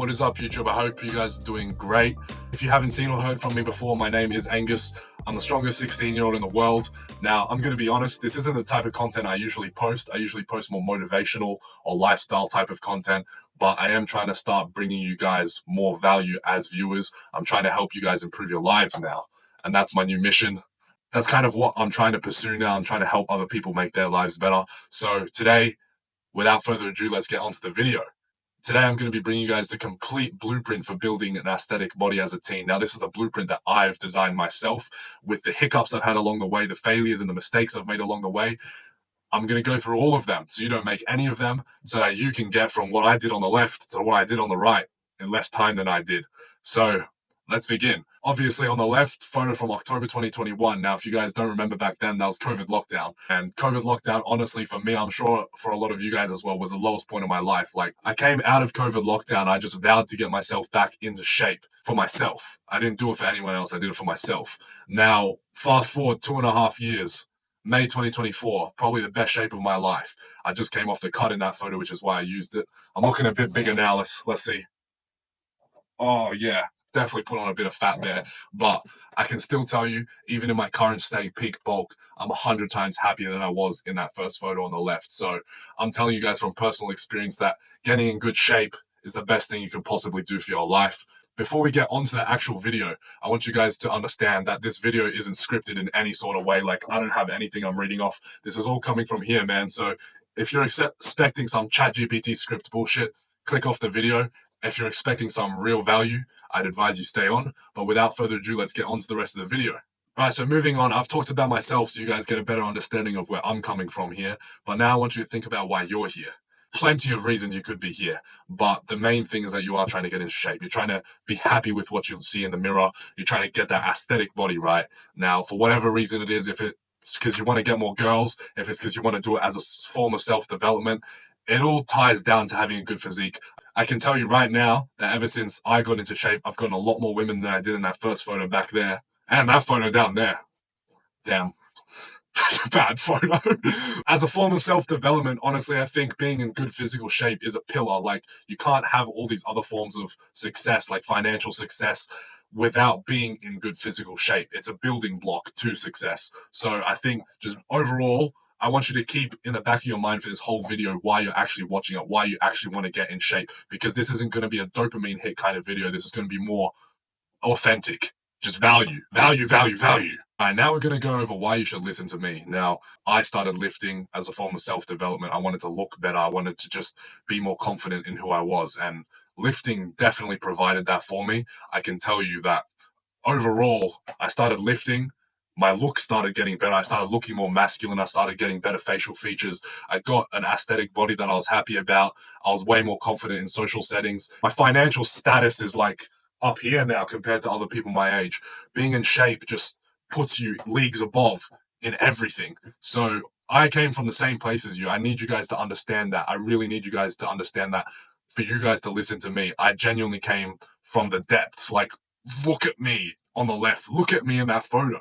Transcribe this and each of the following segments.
What is up, YouTube? I hope you guys are doing great. If you haven't seen or heard from me before, my name is Angus. I'm the strongest 16-year-old in the world. Now, I'm going to be honest, this isn't the type of content I usually post. I usually post more motivational or lifestyle type of content, but I am trying to start bringing you guys more value as viewers. I'm trying to help you guys improve your lives now, and that's my new mission. That's kind of what I'm trying to pursue now. I'm trying to help other people make their lives better. So today, without further ado, let's get onto the video. Today, I'm going to be bringing you guys the complete blueprint for building an aesthetic body as a teen. Now, this is the blueprint that I've designed myself with the hiccups I've had along the way, the failures and the mistakes I've made along the way. I'm going to go through all of them so you don't make any of them, so that you can get from what I did on the left to what I did on the right in less time than I did. So let's begin. Obviously, on the left, photo from October 2021. Now, if you guys don't remember back then, that was COVID lockdown. And COVID lockdown, honestly, for me, I'm sure for a lot of you guys as well, was the lowest point of my life. Like, I came out of COVID lockdown, I just vowed to get myself back into shape for myself. I didn't do it for anyone else, I did it for myself. Now, fast forward 2.5 years, May 2024, probably the best shape of my life. I just came off the cut in that photo, which is why I used it. I'm looking a bit bigger now, let's see. Oh, yeah. Definitely put on a bit of fat there, but I can still tell you, even in my current state, peak bulk, I'm 100 times happier than I was in that first photo on the left. So I'm telling you guys from personal experience that getting in good shape is the best thing you can possibly do for your life. Before we get onto the actual video, I want you guys to understand that this video isn't scripted in any sort of way. Like, I don't have anything I'm reading off. This is all coming from here, man. So if you're expecting some ChatGPT script bullshit, click off the video. If you're expecting some real value, I'd advise you stay on. But without further ado, let's get on to the rest of the video. Alright, so moving on, I've talked about myself so you guys get a better understanding of where I'm coming from here. But now I want you to think about why you're here. Plenty of reasons you could be here, but the main thing is that you are trying to get in shape. You're trying to be happy with what you see in the mirror. You're trying to get that aesthetic body right. Now, for whatever reason it is, if it's because you want to get more girls, if it's because you want to do it as a form of self-development, it all ties down to having a good physique. I can tell you right now that ever since I got into shape, I've gotten a lot more women than I did in that first photo back there. And that photo down there. Damn. That's a bad photo. As a form of self-development, honestly, I think being in good physical shape is a pillar. Like, you can't have all these other forms of success, like financial success, without being in good physical shape. It's a building block to success. So I think just overall, I want you to keep in the back of your mind for this whole video why you're actually watching it, why you actually want to get in shape, because this isn't going to be a dopamine hit kind of video. This is going to be more authentic. Just value, value, value, value. All right, now we're going to go over why you should listen to me. Now, I started lifting as a form of self-development. I wanted to look better. I wanted to just be more confident in who I was. And lifting definitely provided that for me. I can tell you that overall, I started lifting. My look started getting better. I started looking more masculine. I started getting better facial features. I got an aesthetic body that I was happy about. I was way more confident in social settings. My financial status is like up here now compared to other people my age. Being in shape just puts you leagues above in everything. So I came from the same place as you. I need you guys to understand that. I really need you guys to understand that. For you guys to listen to me, I genuinely came from the depths. Like, look at me on the left. Look at me in that photo.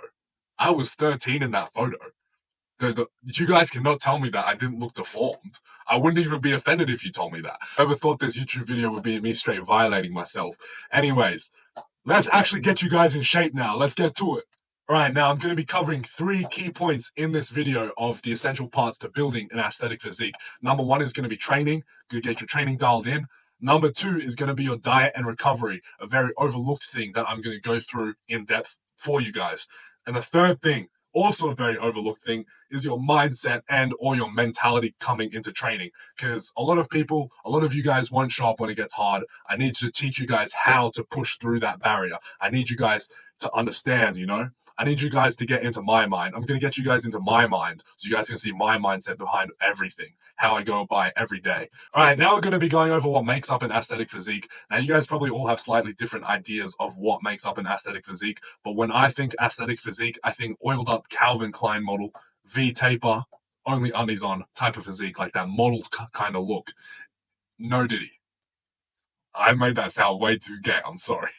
I was 13 in that photo. You guys cannot tell me that I didn't look deformed. I wouldn't even be offended if you told me that. I never thought this YouTube video would be me straight violating myself. Anyways, let's actually get you guys in shape now. Let's get to it. Alright, now I'm going to be covering 3 key points in this video of the essential parts to building an aesthetic physique. Number 1 is going to be training. Going to get your training dialed in. Number 2 is going to be your diet and recovery, a very overlooked thing that I'm going to go through in depth for you guys. And the third thing, also a very overlooked thing, is your mindset and or your mentality coming into training. Because a lot of you guys won't show up when it gets hard. I need to teach you guys how to push through that barrier. I need you guys to understand, you know? I need you guys to get into my mind. I'm going to get you guys into my mind so you guys can see my mindset behind everything, how I go by every day. All right, now we're going to be going over what makes up an aesthetic physique. Now, you guys probably all have slightly different ideas of what makes up an aesthetic physique, but when I think aesthetic physique, I think oiled up Calvin Klein model, V-taper, only undies on type of physique, like that model kind of look. No diddy. I made that sound way too gay, I'm sorry.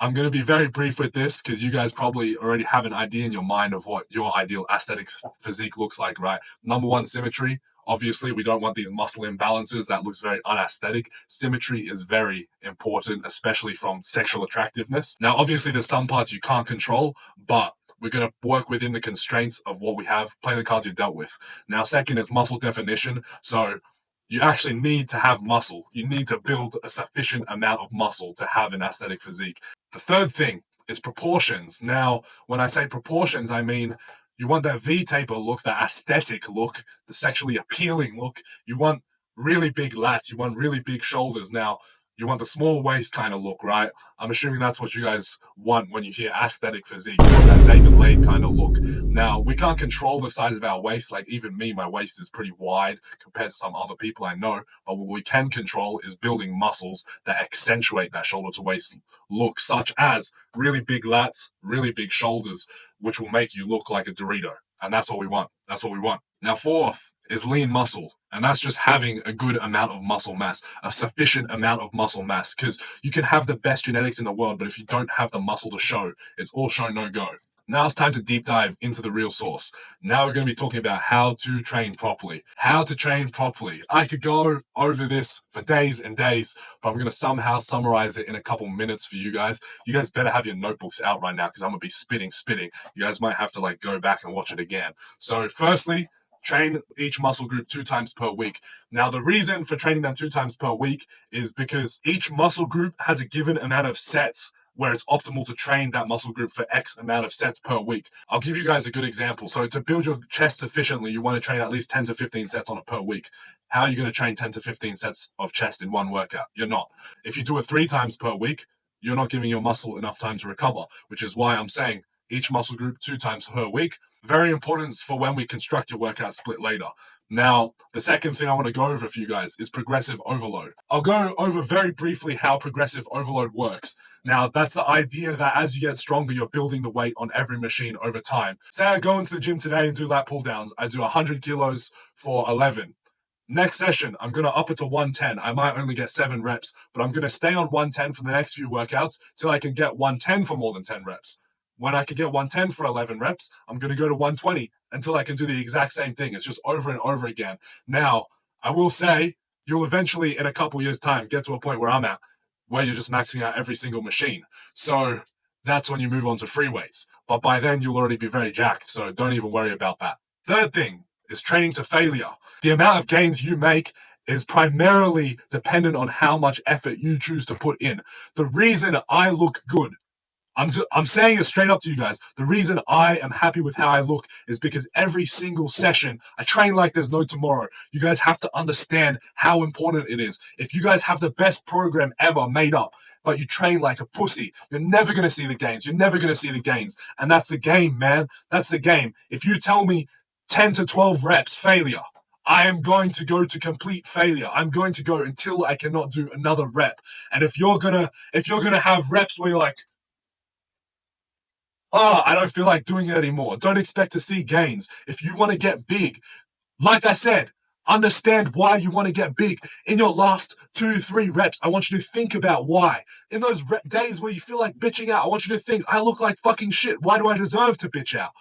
I'm going to be very brief with this because you guys probably already have an idea in your mind of what your ideal aesthetic physique looks like, right? Number one, symmetry. Obviously, we don't want these muscle imbalances. That looks very unaesthetic. Symmetry is very important, especially from sexual attractiveness. Now, obviously, there's some parts you can't control, but we're going to work within the constraints of what we have, play the cards you're dealt with. Now, second is muscle definition. So you actually need to have muscle. You need to build a sufficient amount of muscle to have an aesthetic physique. The third thing is proportions. Now, when I say proportions, I mean you want that V-taper look, that aesthetic look, the sexually appealing look. You want really big lats. You want really big shoulders. Now, you want the small waist kind of look, right? I'm assuming that's what you guys want when you hear aesthetic physique. You want that David Lane kind of look. Now, we can't control the size of our waist. Like, even me, my waist is pretty wide compared to some other people I know. But what we can control is building muscles that accentuate that shoulder to waist look, such as really big lats, really big shoulders, which will make you look like a Dorito. And that's what we want. That's what we want. Now, fourth is lean muscle. And that's just having a good amount of muscle mass, a sufficient amount of muscle mass. Because you can have the best genetics in the world, but if you don't have the muscle to show, it's all show, no go. Now it's time to deep dive into the real source. Now we're going to be talking about how to train properly. How to train properly. I could go over this for days and days, but I'm going to somehow summarize it in a couple minutes for you guys. You guys better have your notebooks out right now because I'm going to be spitting. You guys might have to go back and watch it again. So firstly, train each muscle group 2 times per week. Now, the reason for training them 2 times per week is because each muscle group has a given amount of sets where it's optimal to train that muscle group for X amount of sets per week. I'll give you guys a good example. So to build your chest sufficiently, you want to train at least 10 to 15 sets on it per week. How are you going to train 10 to 15 sets of chest in one workout? You're not. If you do it 3 times per week, you're not giving your muscle enough time to recover, which is why I'm saying each muscle group 2 times per week. Very important for when we construct your workout split later. Now, the second thing I want to go over for you guys is progressive overload. I'll go over very briefly how progressive overload works. Now, that's the idea that as you get stronger, you're building the weight on every machine over time. Say I go into the gym today and do lat pull downs. I do 100 kilos for 11. Next session, I'm going to up it to 110. I might only get 7 reps, but I'm going to stay on 110 for the next few workouts till I can get 110 for more than 10 reps. When I can get 110 for 11 reps, I'm going to go to 120 until I can do the exact same thing. It's just over and over again. Now, I will say you'll eventually, in a couple years' time, get to a point where I'm at, where you're just maxing out every single machine. So that's when you move on to free weights. But by then, you'll already be very jacked, so don't even worry about that. Third thing is training to failure. The amount of gains you make is primarily dependent on how much effort you choose to put in. The reason I look good, I'm saying it straight up to you guys. The reason I am happy with how I look is because every single session, I train like there's no tomorrow. You guys have to understand how important it is. If you guys have the best program ever made up, but you train like a pussy, you're never going to see the gains. You're never going to see the gains. And that's the game, man. That's the game. If you tell me 10 to 12 reps, failure, I am going to go to complete failure. I'm going to go until I cannot do another rep. And if you're gonna have reps where you're like, I don't feel like doing it anymore, don't expect to see gains. If you want to get big, like I said, understand why you want to get big. In your last 2-3 reps, I want you to think about why. In those days where you feel like bitching out, I want you to think, I look like fucking shit. Why do I deserve to bitch out?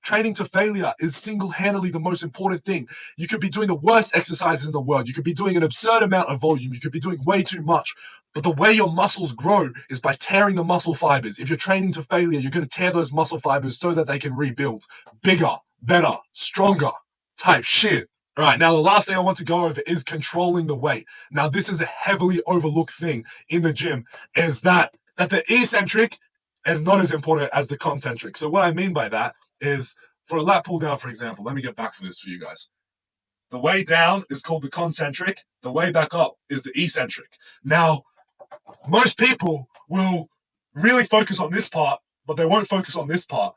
Training to failure is single-handedly the most important thing. You could be doing the worst exercises in the world. You could be doing an absurd amount of volume. You could be doing way too much. But the way your muscles grow is by tearing the muscle fibers. If you're training to failure, you're going to tear those muscle fibers so that they can rebuild. Bigger, better, stronger type shit. All right, now the last thing I want to go over is controlling the weight. Now, this is a heavily overlooked thing in the gym, is that the eccentric is not as important as the concentric. So what I mean by that is, for a lat pull down, for example, let me get back for this for you guys. The way down is called the concentric. The way back up is the eccentric. Now, most people will really focus on this part, but they won't focus on this part.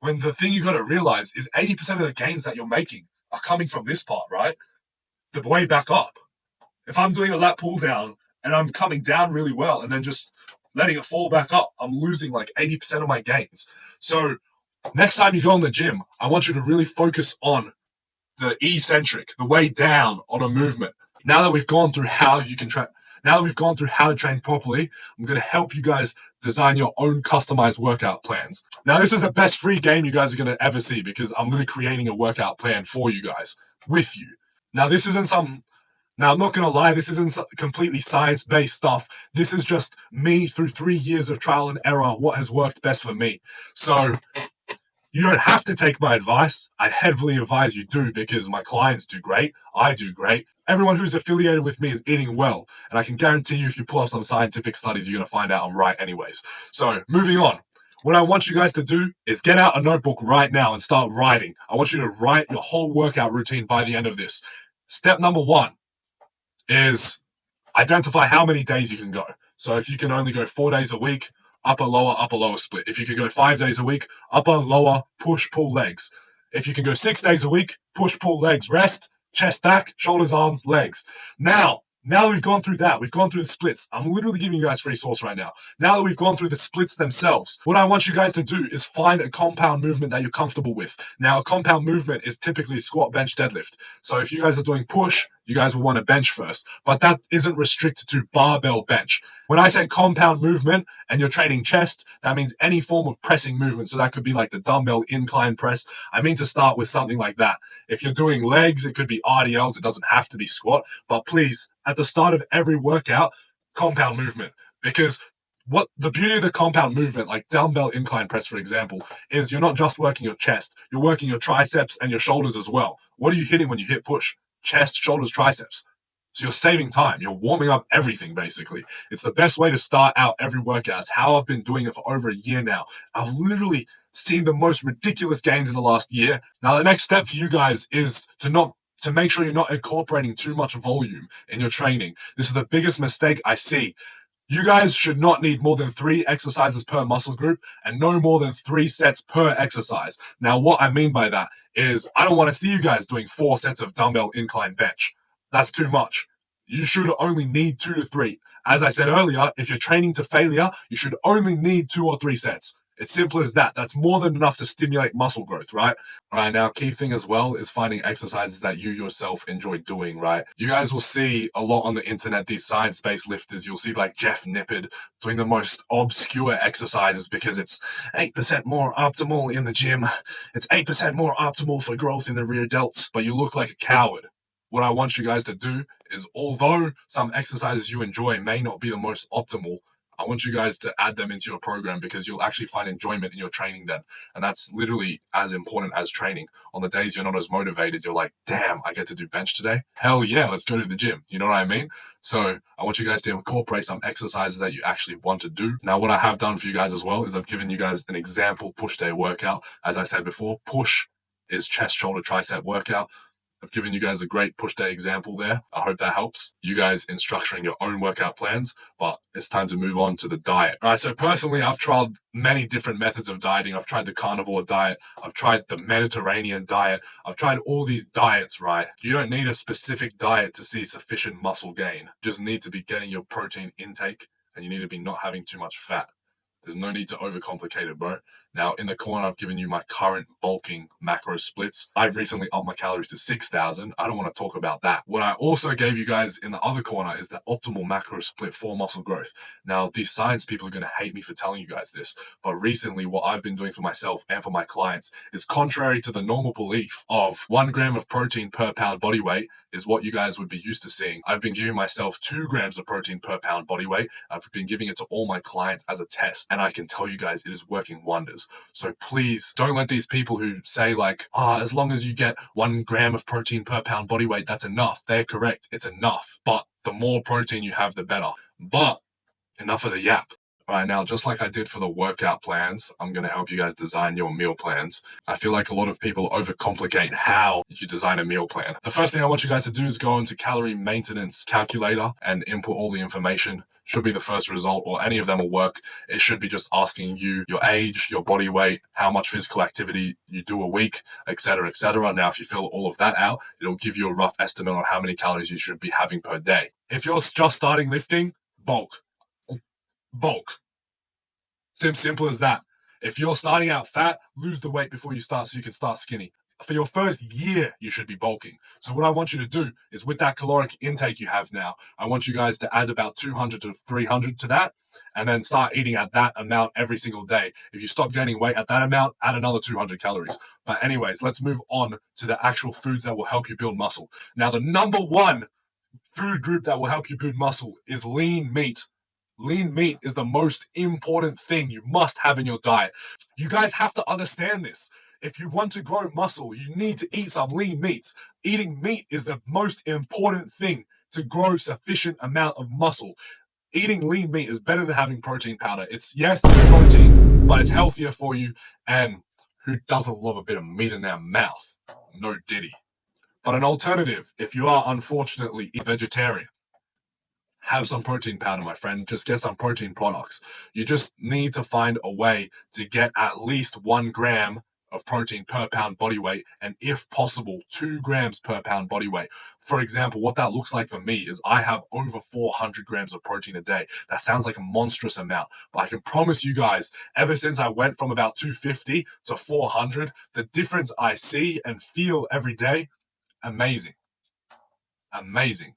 When the thing you got to realize is 80% of the gains that you're making are coming from this part, right? The way back up. If I'm doing a lat pull down and I'm coming down really well and then just letting it fall back up, I'm losing like 80% of my gains. So next time you go in the gym, I want you to really focus on the eccentric, the way down on a movement. Now that we've gone through how you can train, Now that we've gone through how to train properly, I'm going to help you guys design your own customized workout plans. Now, this is the best free game you guys are going to ever see because I'm going to be creating a workout plan for you guys with you. Now, this isn't some now, I'm not going to lie, this isn't completely science based stuff. This is just me through 3 years of trial and error, what has worked best for me. So, you don't have to take my advice. I heavily advise you do because my clients do great. I do great. Everyone who's affiliated with me is eating well. And I can guarantee you, if you pull up some scientific studies, you're going to find out I'm right, anyways. So, moving on. What I want you guys to do is get out a notebook right now and start writing. I want you to write your whole workout routine by the end of this. Step number 1 is identify how many days you can go. So if you can only go 4 days a week, upper, lower split. If you can go 5 days a week, upper, lower, push, pull, legs. If you can go 6 days a week, push, pull, legs, rest, chest, back, shoulders, arms, legs. Now that we've gone through that, we've gone through the splits. I'm literally giving you guys free sauce right now. Now that we've gone through the splits themselves, what I want you guys to do is find a compound movement that you're comfortable with. Now, a compound movement is typically squat, bench, deadlift. So if you guys are doing push, you guys will want to bench first, but that isn't restricted to barbell bench. When I say compound movement and you're training chest, that means any form of pressing movement. So that could be like the dumbbell incline press. I mean to start with something like that. If you're doing legs, it could be RDLs. It doesn't have to be squat, but please, at the start of every workout, compound movement, because what the beauty of the compound movement, like dumbbell incline press, for example, is you're not just working your chest, you're working your triceps and your shoulders as well. What are you hitting when you hit push? Chest, shoulders, triceps. So you're saving time. You're warming up everything, basically. It's the best way to start out every workout. It's how I've been doing it for over a year now. I've literally seen the most ridiculous gains in the last year. Now, the next step for you guys is to make sure you're not incorporating too much volume in your training. This is the biggest mistake I see. You guys should not need more than 3 exercises per muscle group and no more than 3 sets per exercise. Now, what I mean by that is I don't want to see you guys doing 4 sets of dumbbell incline bench. That's too much. You should only need 2 to 3. As I said earlier, if you're training to failure, you should only need 2 or 3 sets. It's simple as that. That's more than enough to stimulate muscle growth, right? All right, now, key thing as well is finding exercises that you yourself enjoy doing, right? You guys will see a lot on the internet, these science-based lifters. You'll see like Jeff Nippard doing the most obscure exercises because it's 8% more optimal in the gym. It's 8% more optimal for growth in the rear delts, but you look like a coward. What I want you guys to do is, although some exercises you enjoy may not be the most optimal, I want you guys to add them into your program because you'll actually find enjoyment in your training then. And that's literally as important as training. On the days you're not as motivated, you're like, damn, I get to do bench today. Hell yeah, let's go to the gym. You know what I mean? So I want you guys to incorporate some exercises that you actually want to do. Now, what I have done for you guys as well is I've given you guys an example push day workout. As I said before, push is chest, shoulder, tricep workout. I've given you guys a great push day example there. I hope that helps you guys in structuring your own workout plans, but it's time to move on to the diet. All right, so personally, I've tried many different methods of dieting. I've tried the carnivore diet. I've tried the Mediterranean diet. I've tried all these diets, right? You don't need a specific diet to see sufficient muscle gain. You just need to be getting your protein intake, and you need to be not having too much fat. There's no need to overcomplicate it, bro. Now, in the corner, I've given you my current bulking macro splits. I've recently upped my calories to 6,000. I don't want to talk about that. What I also gave you guys in the other corner is the optimal macro split for muscle growth. Now, these science people are going to hate me for telling you guys this, but recently what I've been doing for myself and for my clients is contrary to the normal belief of 1 gram of protein per pound body weight is what you guys would be used to seeing. I've been giving myself 2 grams of protein per pound body weight. I've been giving it to all my clients as a test, and I can tell you guys it is working wonders. So please don't let these people who say like, as long as you get 1 gram of protein per pound body weight, that's enough. They're correct. It's enough. But the more protein you have, the better. But enough of the yap. All right, now, just like I did for the workout plans, I'm going to help you guys design your meal plans. I feel like a lot of people overcomplicate how you design a meal plan. The first thing I want you guys to do is go into calorie maintenance calculator and input all the information. Should be the first result, or any of them will work. It should be just asking you your age, your body weight, how much physical activity you do a week, etc., etc. Now, if you fill all of that out, it'll give you a rough estimate on how many calories you should be having per day. If you're just starting lifting, bulk. Simple as that. If you're starting out fat, lose the weight before you start so you can start skinny. for your first year, you should be bulking. So what I want you to do is, with that caloric intake you have now, I want you guys to add about 200 to 300 to that, and then start eating at that amount every single day. If you stop gaining weight at that amount, add another 200 calories. But anyways, let's move on to the actual foods that will help you build muscle. Now, the number one food group that will help you build muscle is lean meat. Lean meat is the most important thing you must have in your diet. You guys have to understand this. If you want to grow muscle, you need to eat some lean meats. Eating meat is the most important thing to grow sufficient amount of muscle. Eating lean meat is better than having protein powder. It's protein, but it's healthier for you. And who doesn't love a bit of meat in their mouth? No diddy. But an alternative, if you are unfortunately a vegetarian, have some protein powder, my friend. Just get some protein products. You just need to find a way to get at least 1 gram of protein per pound body weight, and if possible, 2 grams per pound body weight. For example, what that looks like for me is I have over 400 grams of protein a day. That sounds like a monstrous amount, but I can promise you guys, ever since I went from about 250 to 400, the difference I see and feel every day, amazing. Amazing.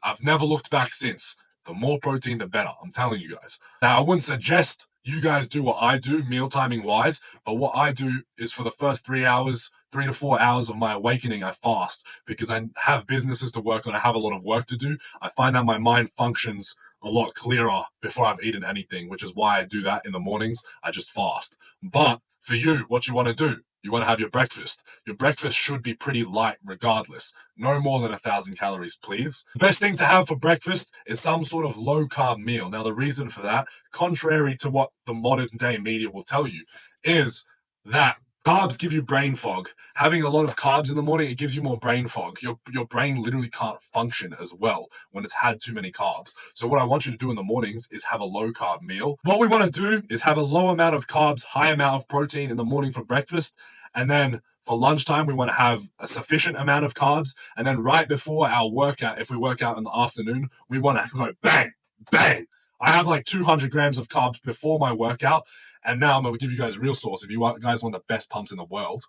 I've never looked back since. The more protein, the better. I'm telling you guys. Now, I wouldn't suggest you guys do what I do, meal timing wise, but what I do is for the first 3 to 4 hours of my awakening, I fast because I have businesses to work on. I have a lot of work to do. I find that my mind functions a lot clearer before I've eaten anything, which is why I do that in the mornings. I just fast. But for you, what you want to do, you want to have your breakfast. Your breakfast should be pretty light regardless. No more than 1,000 calories, please. The best thing to have for breakfast is some sort of low-carb meal. Now, the reason for that, contrary to what the modern-day media will tell you, is that carbs give you brain fog. Having a lot of carbs in the morning, it gives you more brain fog. Your brain literally can't function as well when it's had too many carbs. So what I want you to do in the mornings is have a low carb meal. What we want to do is have a low amount of carbs, high amount of protein in the morning for breakfast. And then for lunchtime, we want to have a sufficient amount of carbs. And then right before our workout, if we work out in the afternoon, we want to go bang, bang. I have like 200 grams of carbs before my workout. And now I'm going to give you guys a real source. If you guys want the best pumps in the world,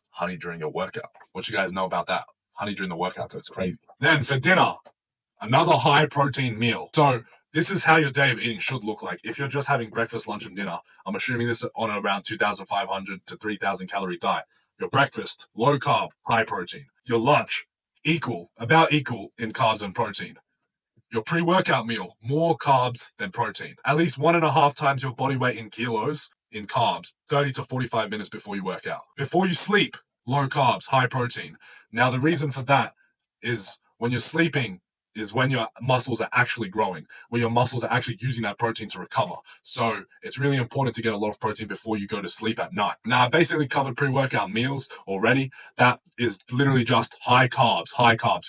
honey during your workout. What you guys know about that? Honey during the workout goes crazy. Then for dinner, another high protein meal. So this is how your day of eating should look like. If you're just having breakfast, lunch, and dinner, I'm assuming this on around 2,500 to 3,000 calorie diet. Your breakfast, low carb, high protein. Your lunch, about equal in carbs and protein. Your pre-workout meal, more carbs than protein. At least 1.5 times your body weight in kilos in carbs, 30 to 45 minutes before you work out. Before you sleep, low carbs, high protein. Now, the reason for that is when you're sleeping is when your muscles are actually growing, where your muscles are actually using that protein to recover. So it's really important to get a lot of protein before you go to sleep at night. Now, I basically covered pre-workout meals already. That is literally just high carbs,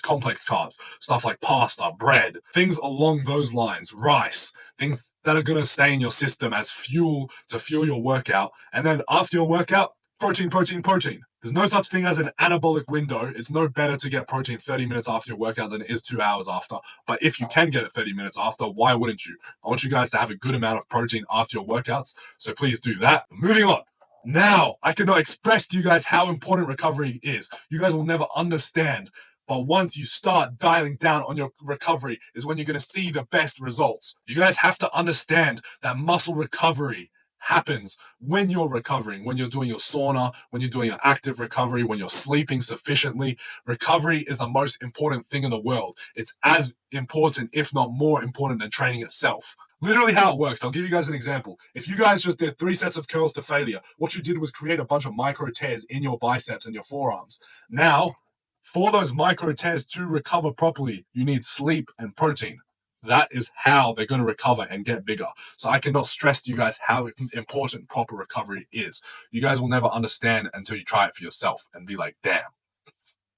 complex carbs, stuff like pasta, bread, things along those lines, rice, things that are going to stay in your system as fuel to fuel your workout. And then after your workout, protein. There's no such thing as an anabolic window. It's no better to get protein 30 minutes after your workout than it is 2 hours after. But if you can get it 30 minutes after, why wouldn't you? I want you guys to have a good amount of protein after your workouts. So please do that. Moving on. Now, I cannot express to you guys how important recovery is. You guys will never understand. But once you start dialing down on your recovery is when you're going to see the best results. You guys have to understand that muscle recovery happens when you're recovering, when you're doing your sauna, when you're doing your active recovery, when you're sleeping sufficiently. Recovery is the most important thing in the world. It's as important, if not more important, than training itself. Literally how it works. I'll give you guys an example. If you guys just did 3 sets of curls to failure, what you did was create a bunch of micro tears in your biceps and your forearms. Now, for those micro tears to recover properly, you need sleep and protein. That is how they're going to recover and get bigger. So I cannot stress to you guys how important proper recovery is. You guys will never understand until you try it for yourself and be like, damn,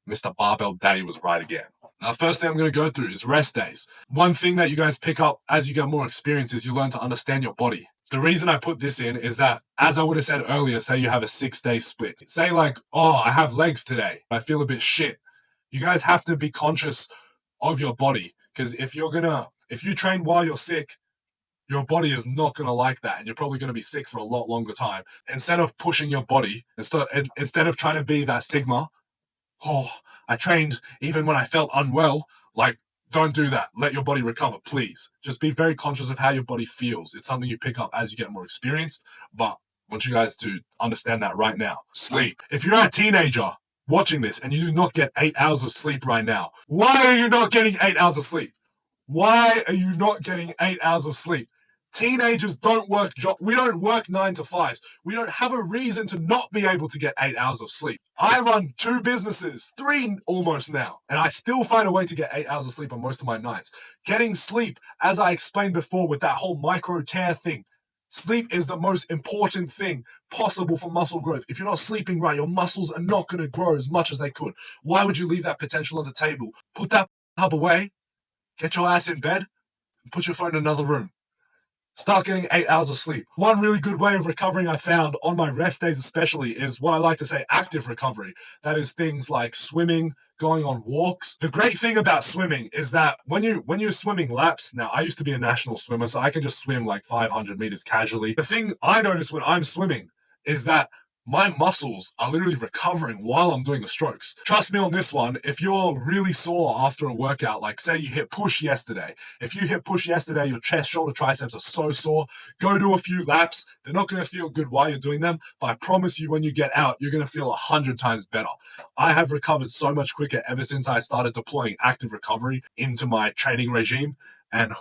Mr. Barbell Daddy was right again. Now, first thing I'm going to go through is rest days. One thing that you guys pick up as you get more experience is you learn to understand your body. The reason I put this in is that, as I would have said earlier, say you have a 6-day split. Say like, oh, I have legs today. I feel a bit shit. You guys have to be conscious of your body. Because if you train while you're sick, Your body is not going to like that, and you're probably going to be sick for a lot longer time. Instead of pushing your body, instead of trying to be that Sigma, oh, I trained even when I felt unwell. Like, don't do that. Let your body recover, please. Just be very conscious of how your body feels. It's something you pick up as you get more experienced, but I want you guys to understand that right now. Sleep. If you're a teenager watching this and you do not get 8 hours of sleep right now, why are you not getting 8 hours of sleep? Why are you not getting 8 hours of sleep? Teenagers don't work we don't work 9 to 5s. We don't have a reason to not be able to get 8 hours of sleep. I run 2 businesses, 3 almost now, and I still find a way to get 8 hours of sleep on most of my nights. Getting sleep, as I explained before with that whole micro tear thing, sleep is the most important thing possible for muscle growth. If you're not sleeping right, your muscles are not going to grow as much as they could. Why would you leave that potential on the table? Put that hub away, get your ass in bed, and put your phone in another room. Start getting 8 hours of sleep. One really good way of recovering I found on my rest days especially is what I like to say active recovery. That is things like swimming, going on walks. The great thing about swimming is that when you're swimming laps, now I used to be a national swimmer, so I can just swim like 500 meters casually. The thing I notice when I'm swimming is that my muscles are literally recovering while I'm doing the strokes. Trust me on this one, if you're really sore after a workout, like say you hit push yesterday, if you hit push yesterday, your chest, shoulder, triceps are so sore, go do a few laps. They're not going to feel good while you're doing them, but I promise you when you get out, you're going to feel 100 times better. I have recovered so much quicker ever since I started deploying active recovery into my training regime, and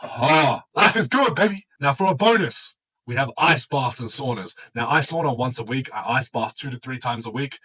life is good, baby. Now for a bonus, we have ice baths and saunas. Now, I sauna once a week. I ice bath 2 to 3 times a week.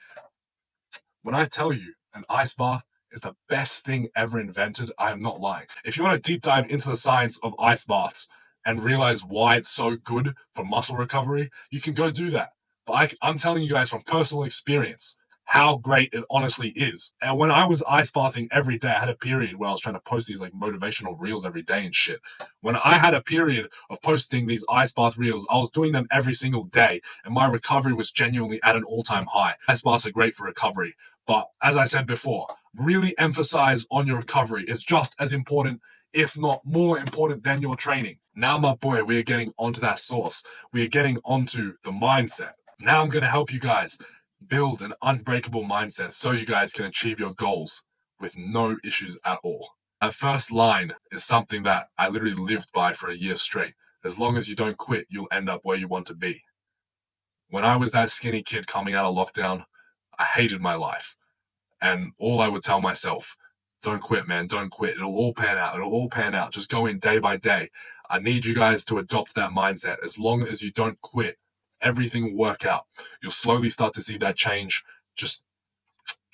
When I tell you an ice bath is the best thing ever invented, I am not lying. If you want to deep dive into the science of ice baths and realize why it's so good for muscle recovery, you can go do that. But I'm telling you guys from personal experience how great it honestly is. And when I was ice bathing every day, I had a period where I was trying to post these like motivational reels every day and shit. When I had a period of posting these ice bath reels, I was doing them every single day, and my recovery was genuinely at an all-time high. Ice baths are great for recovery, but as I said before, really emphasize on your recovery. It's just as important, if not more important than your training. Now, my boy, we are getting onto that source. We are getting onto the mindset. Now I'm going to help you guys build an unbreakable mindset so you guys can achieve your goals with no issues at all. That first line is something that I literally lived by for a year straight. As long as you don't quit, you'll end up where you want to be. When I was that skinny kid coming out of lockdown, I hated my life. And all I would tell myself, don't quit, man, don't quit. It'll all pan out. It'll all pan out. Just go in day by day. I need you guys to adopt that mindset. As long as you don't quit, everything will work out. You'll slowly start to see that change. Just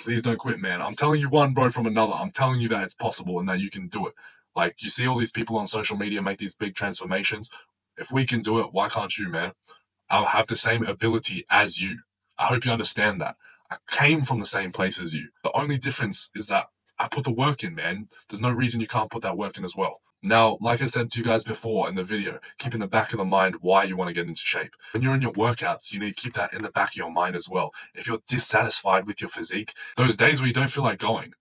please don't quit, man. I'm telling you one, bro, from another. I'm telling you that it's possible and that you can do it. Like, you see all these people on social media make these big transformations. If we can do it, why can't you, man? I'll have the same ability as you. I hope you understand that. I came from the same place as you. The only difference is that I put the work in, man. There's no reason you can't put that work in as well. Now, like I said to you guys before in the video, keep in the back of the mind why you want to get into shape. When you're in your workouts, you need to keep that in the back of your mind as well. If you're dissatisfied with your physique, those days where you don't feel like going,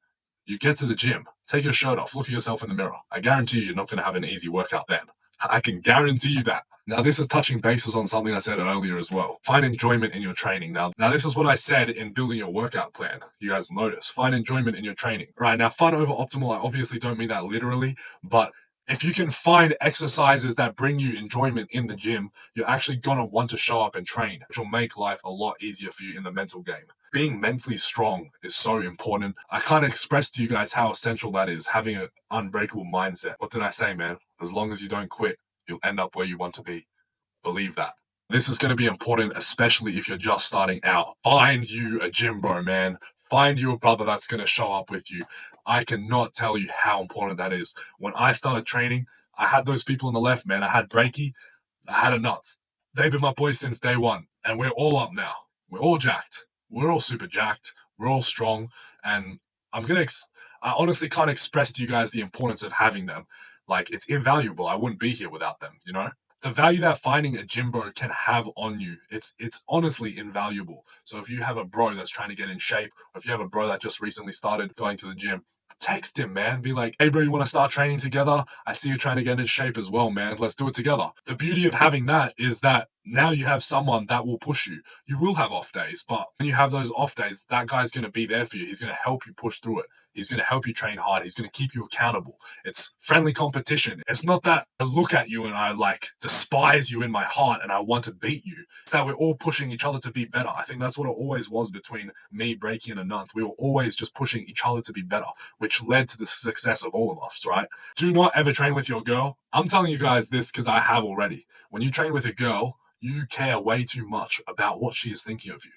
you get to the gym, take your shirt off, look at yourself in the mirror. I guarantee you're not going to have an easy workout then. I can guarantee you that. Now, this is touching bases on something I said earlier as well. Find enjoyment in your training. Now, this is what I said in building your workout plan. You guys notice. Find enjoyment in your training. Right, now, fun over optimal, I obviously don't mean that literally, but if you can find exercises that bring you enjoyment in the gym, you're actually going to want to show up and train, which will make life a lot easier for you in the mental game. Being mentally strong is so important. I can't express to you guys how essential that is, having an unbreakable mindset. What did I say, man? As long as you don't quit, you'll end up where you want to be. Believe that. This is going to be important, especially if you're just starting out. Find you a gym bro, man. Find you a brother that's going to show up with you. I cannot tell you how important that is. When I started training, I had those people on the left, man. I had Breaky. I had enough. They've been my boys since day one, and we're all up now. We're all jacked. We're all super jacked. We're all strong, and I honestly can't express to you guys the importance of having them. Like, it's invaluable. I wouldn't be here without them, you know? The value that finding a gym bro can have on you, it's honestly invaluable. So if you have a bro that's trying to get in shape, or if you have a bro that just recently started going to the gym, text him, man. Be like, hey, bro, you want to start training together? I see you're trying to get in shape as well, man. Let's do it together. The beauty of having that is that now you have someone that will push you. You will have off days, but when you have those off days, that guy's going to be there for you. He's going to help you push through it. He's going to help you train hard. He's going to keep you accountable. It's friendly competition. It's not that I look at you and I like despise you in my heart and I want to beat you. It's that we're all pushing each other to be better. I think that's what it always was between me, Breaky, and Anant. We were always just pushing each other to be better, which led to the success of all of us, right? Do not ever train with your girl. I'm telling you guys this because I have already. When you train with a girl, you care way too much about what she is thinking of you.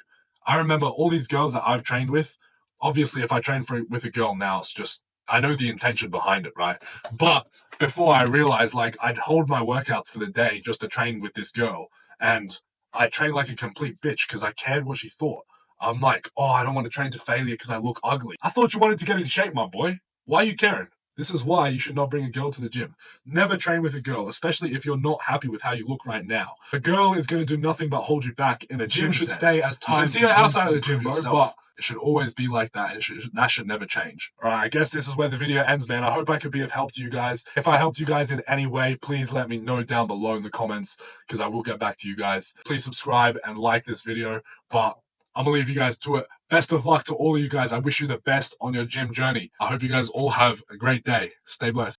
I remember all these girls that I've trained with. Obviously, if I train with a girl now, it's just, I know the intention behind it, right? But before I realized, like, I'd hold my workouts for the day just to train with this girl. And I trained like a complete bitch because I cared what she thought. I'm like, oh, I don't want to train to failure because I look ugly. I thought you wanted to get in shape, my boy. Why are you caring? This is why you should not bring a girl to the gym. Never train with a girl, especially if you're not happy with how you look right now. A girl is going to do nothing but hold you back in a gym should sense. Stay as time. You can see her outside of the gym, bro, but it should always be like that. That should never change. All right, I guess this is where the video ends, man. I hope I could be of help to you guys. If I helped you guys in any way, please let me know down below in the comments because I will get back to you guys. Please subscribe and like this video, but I'm going to leave you guys to it. Best of luck to all of you guys. I wish you the best on your gym journey. I hope you guys all have a great day. Stay blessed.